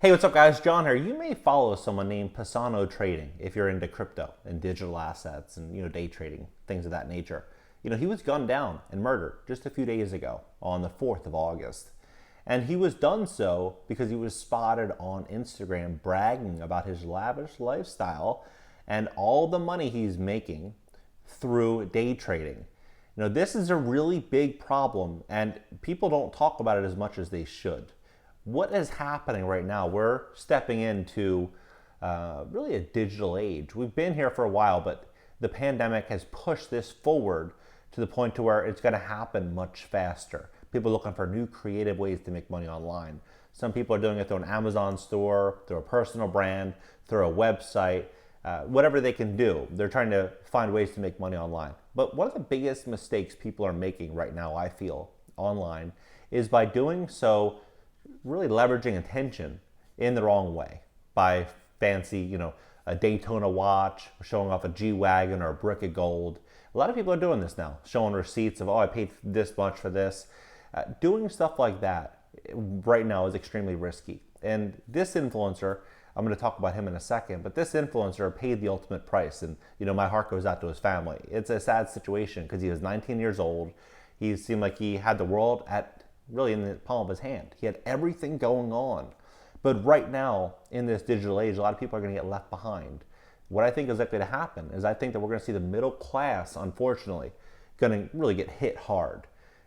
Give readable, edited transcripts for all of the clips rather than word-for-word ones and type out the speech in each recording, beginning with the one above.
Hey, what's up guys? John here. You may follow someone named Pisano Trading if you're into crypto and digital assets and day trading, things of that nature. He was gunned down and murdered just a few days ago on the 4th of August. And he was done so because he was spotted on Instagram bragging about his lavish lifestyle and all the money he's making through day trading. This is a really big problem and people don't talk about it as much as they should. What is happening right now? We're stepping into really a digital age. We've been here for a while, but the pandemic has pushed this forward to the point to where it's going to happen much faster. People are looking for new creative ways to make money online. Some people are doing it through an Amazon store, through a personal brand, through a website, whatever they can do. They're trying to find ways to make money online. But one of the biggest mistakes people are making right now, I feel, online, is by doing so really leveraging attention in the wrong way by fancy, a Daytona watch, showing off a G-Wagon or a brick of gold. A lot of people are doing this now, showing receipts of, I paid this much for this. Doing stuff like that right now is extremely risky. And this influencer, I'm going to talk about him in a second, but this influencer paid the ultimate price. And, my heart goes out to his family. It's a sad situation because he was 19 years old. He seemed like he had the world really in the palm of his hand. He had everything going on. But right now, in this digital age, a lot of people are going to get left behind. What I think is likely to happen is I think that we're going to see the middle class, unfortunately, going to really get hit hard.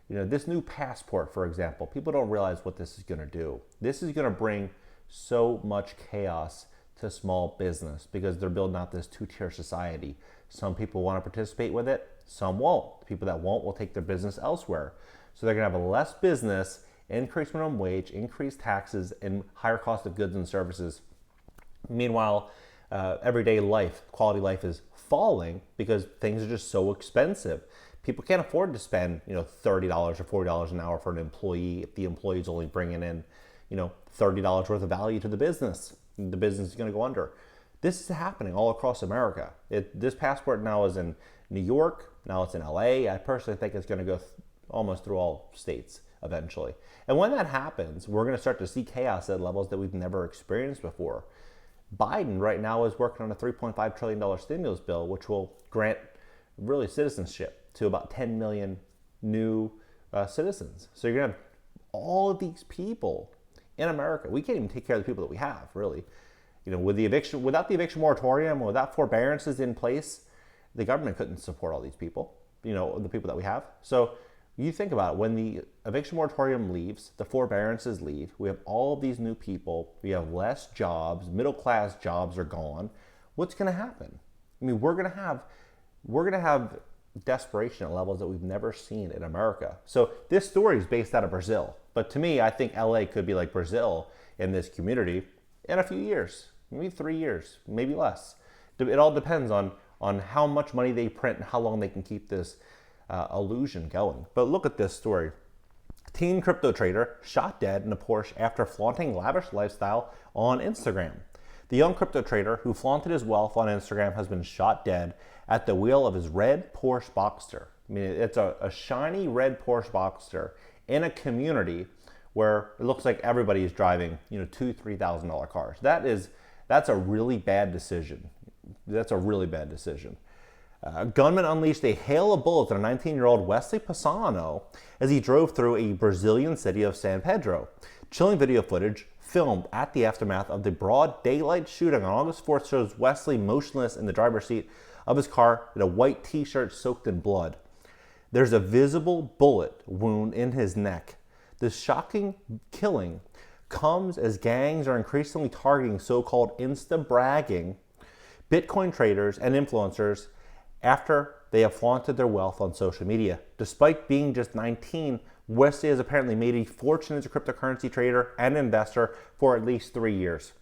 This new passport, for example, people don't realize what this is going to do. This is going to bring so much chaos to small business because they're building out this two-tier society. Some people want to participate with it, some won't. The people that won't will take their business elsewhere. So they're going to have less business, increased minimum wage, increased taxes, and higher cost of goods and services. Meanwhile, everyday life, quality life is falling because things are just so expensive. People can't afford to spend, $30 or $40 an hour for an employee if the employee is only bringing in, $30 worth of value to the business. The business is going to go under. This is happening all across America. This passport now is in New York. Now it's in LA. I personally think it's going to go almost through all states eventually. And when that happens, we're going to start to see chaos at levels that we've never experienced before. Biden right now is working on a $3.5 trillion stimulus bill, which will grant really citizenship to about 10 million new citizens. So you're going to have all of these people in America. We can't even take care of the people that we have, really. With the eviction, without the eviction moratorium, without forbearances in place, the government couldn't support all these people, the people that we have. So you think about it, when the eviction moratorium leaves, the forbearances leave, we have all of these new people, we have less jobs, middle class jobs are gone. What's going to happen? We're going to have desperation at levels that we've never seen in America. So this story is based out of Brazil, but to me, I think LA could be like Brazil in this community in a few years, maybe 3 years, maybe less. It all depends on how much money they print and how long they can keep this illusion going. But look at this story. Teen crypto trader shot dead in a Porsche after flaunting lavish lifestyle on Instagram. The young crypto trader who flaunted his wealth on Instagram has been shot dead at the wheel of his red Porsche Boxster. It's a shiny red Porsche Boxster in a community where it looks like everybody is driving, $2,000-$3,000 cars. That's a really bad decision. That's a really bad decision. Gunman unleashed a hail of bullets on a 19-year-old Wesley Pisano as he drove through a Brazilian city of San Pedro. Chilling video footage filmed at the aftermath of the broad daylight shooting on August 4th shows Wesley motionless in the driver's seat of his car in a white t-shirt soaked in blood. There's a visible bullet wound in his neck. The shocking killing comes as gangs are increasingly targeting so-called insta-bragging Bitcoin traders and influencers after they have flaunted their wealth on social media. Despite being just 19, Wesley has apparently made a fortune as a cryptocurrency trader and investor for at least 3 years.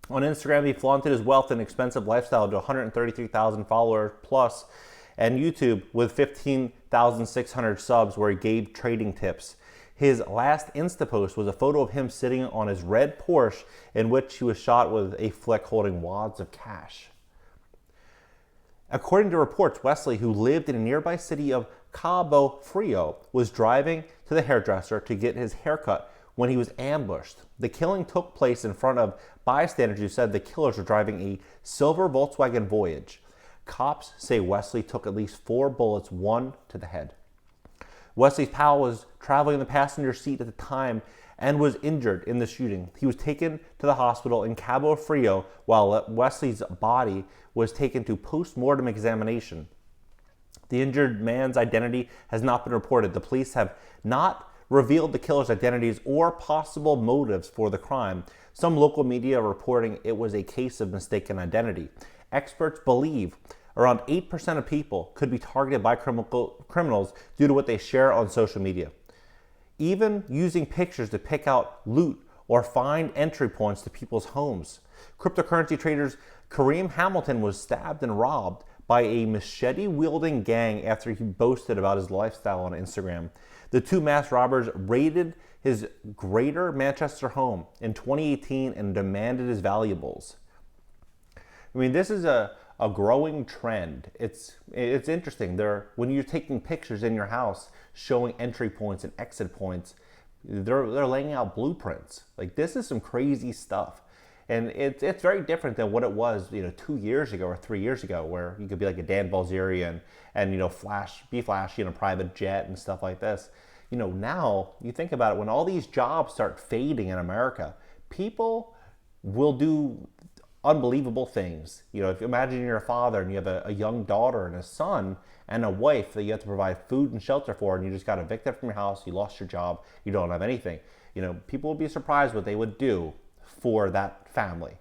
On Instagram, he flaunted his wealth and expensive lifestyle to 133,000 followers plus, and YouTube with 15,600 subs where he gave trading tips. His last Insta post was a photo of him sitting on his red Porsche in which he was shot with a flick holding wads of cash. According to reports, Wesley, who lived in a nearby city of Cabo Frio, was driving to the hairdresser to get his haircut when he was ambushed. The killing took place in front of bystanders who said the killers were driving a silver Volkswagen Voyage. Cops say Wesley took at least 4 bullets, 1 to the head. Wesley's pal was traveling in the passenger seat at the time and was injured in the shooting. He was taken to the hospital in Cabo Frio while Wesley's body was taken to post-mortem examination. The injured man's identity has not been reported. The police have not revealed the killer's identities or possible motives for the crime. Some local media are reporting it was a case of mistaken identity. Experts believe around 8% of people could be targeted by criminals due to what they share on social media. Even using pictures to pick out loot or find entry points to people's homes. Cryptocurrency traders Kareem Hamilton was stabbed and robbed by a machete-wielding gang after he boasted about his lifestyle on Instagram. The 2 mass robbers raided his Greater Manchester home in 2018 and demanded his valuables. I mean, this is a growing trend. It's interesting. When you're taking pictures in your house showing entry points and exit points, they're laying out blueprints. Like, this is some crazy stuff. And it's very different than what it was, 2 years ago or 3 years ago, where you could be like a Dan Bilzerian and be flashy in a private jet and stuff like this. Now you think about it, when all these jobs start fading in America, people will do unbelievable things. If you imagine you're a father and you have a young daughter and a son and a wife that you have to provide food and shelter for, and you just got evicted from your house, you lost your job, you don't have anything. People would be surprised what they would do for that family.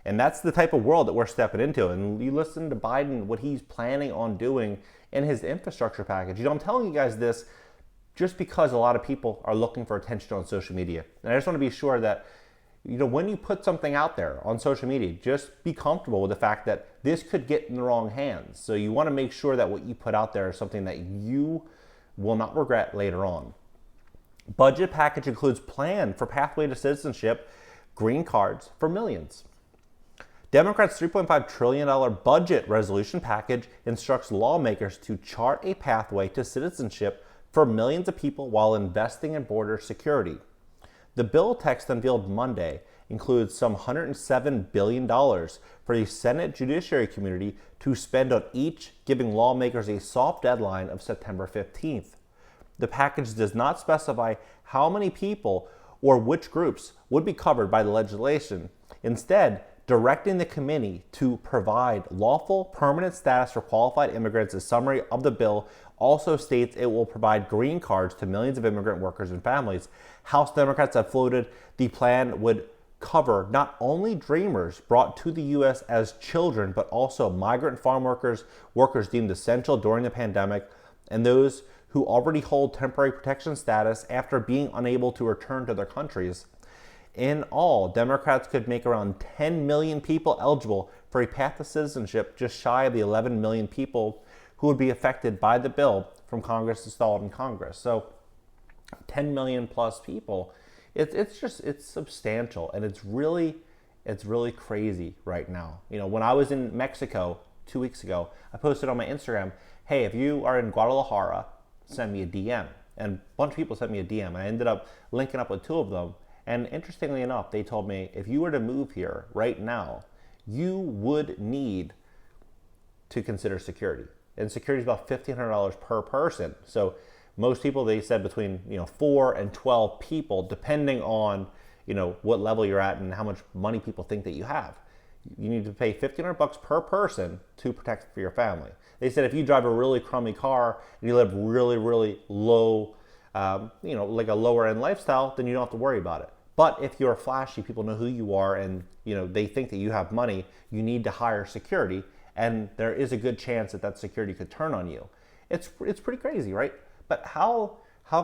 And that's the type of world that we're stepping into. And you listen to Biden, what he's planning on doing in his infrastructure package. I'm telling you guys this just because a lot of people are looking for attention on social media. And I just want to be sure that, when you put something out there on social media, just be comfortable with the fact that this could get in the wrong hands. So you want to make sure that what you put out there is something that you will not regret later on. Budget package includes plan for pathway to citizenship, green cards for millions. Democrats' $3.5 trillion budget resolution package instructs lawmakers to chart a pathway to citizenship for millions of people while investing in border security. The bill text unveiled Monday includes some $107 billion for the Senate Judiciary Committee to spend on each, giving lawmakers a soft deadline of September 15th. The package does not specify how many people or which groups would be covered by the legislation, instead directing the committee to provide lawful permanent status for qualified immigrants. A summary of the bill also states it will provide green cards to millions of immigrant workers and families. House Democrats have floated the plan would cover not only dreamers brought to the U.S. as children, but also migrant farm workers, workers deemed essential during the pandemic, and those who already hold temporary protection status after being unable to return to their countries. In all, Democrats could make around 10 million people eligible for a path to citizenship, just shy of the 11 million people who would be affected by the bill from Congress installed in Congress. So 10 million plus people, it's substantial, and it's really crazy right now. When I was in Mexico 2 weeks ago, I posted on my Instagram, hey, if you are in Guadalajara, send me a DM. And a bunch of people sent me a DM. I ended up linking up with 2 of them. And interestingly enough, they told me, if you were to move here right now, you would need to consider security. And security is about $1,500 per person. So most people, they said between 4 and 12 people, depending on what level you're at and how much money people think that you have. You need to pay $1,500 per person to protect for your family. They said if you drive a really crummy car and you live really, really low, like a lower end lifestyle, then you don't have to worry about it. But if you're flashy, people know who you are, and they think that you have money, you need to hire security, and there is a good chance that security could turn on you. It's pretty crazy, right? But how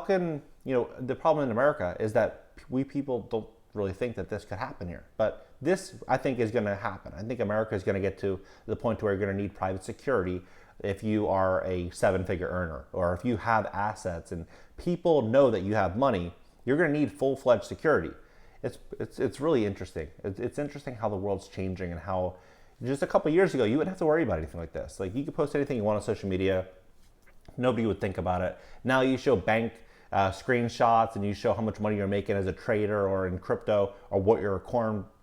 can the problem in America is that we people don't really think that this could happen here. But this, I think, is going to happen. I think America is going to get to the point where you're going to need private security if you are a 7-figure earner, or if you have assets and people know that you have money, you're going to need full-fledged security. It's really interesting. It's interesting how the world's changing, and how just a couple of years ago, you wouldn't have to worry about anything like this. Like, you could post anything you want on social media. Nobody would think about it. Now you show bank screenshots and you show how much money you're making as a trader or in crypto, or what your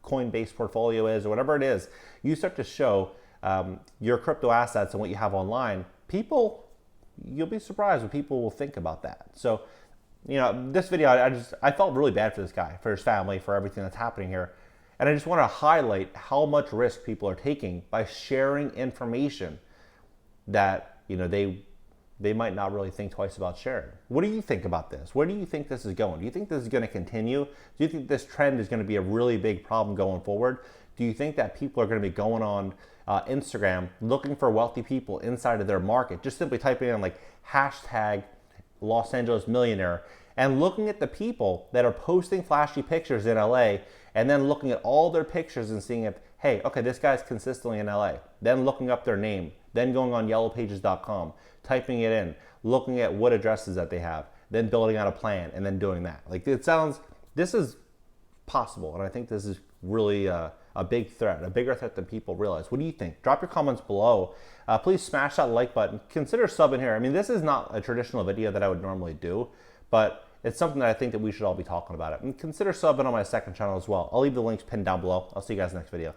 Coinbase portfolio is, or whatever it is, you start to show your crypto assets and what you have online, you'll be surprised what people will think about that. So, this video, I felt really bad for this guy, for his family, for everything that's happening here. And I just want to highlight how much risk people are taking by sharing information that, they might not really think twice about sharing. What do you think about this? Where do you think this is going? Do you think this is going to continue? Do you think this trend is going to be a really big problem going forward? Do you think that people are going to be going on Instagram looking for wealthy people inside of their market, just simply typing in like hashtag Los Angeles millionaire, and looking at the people that are posting flashy pictures in LA, and then looking at all their pictures and seeing if, hey, okay, this guy's consistently in LA, then looking up their name, then going on yellowpages.com, typing it in, looking at what addresses that they have, then building out a plan, and then doing that. Like, this is possible, and I think this is really a big threat, a bigger threat than people realize. What do you think? Drop your comments below. Please smash that like button. Consider subbing here. I mean, this is not a traditional video that I would normally do, but it's something that I think that we should all be talking about it. And consider subbing on my second channel as well. I'll leave the links pinned down below. I'll see you guys next video.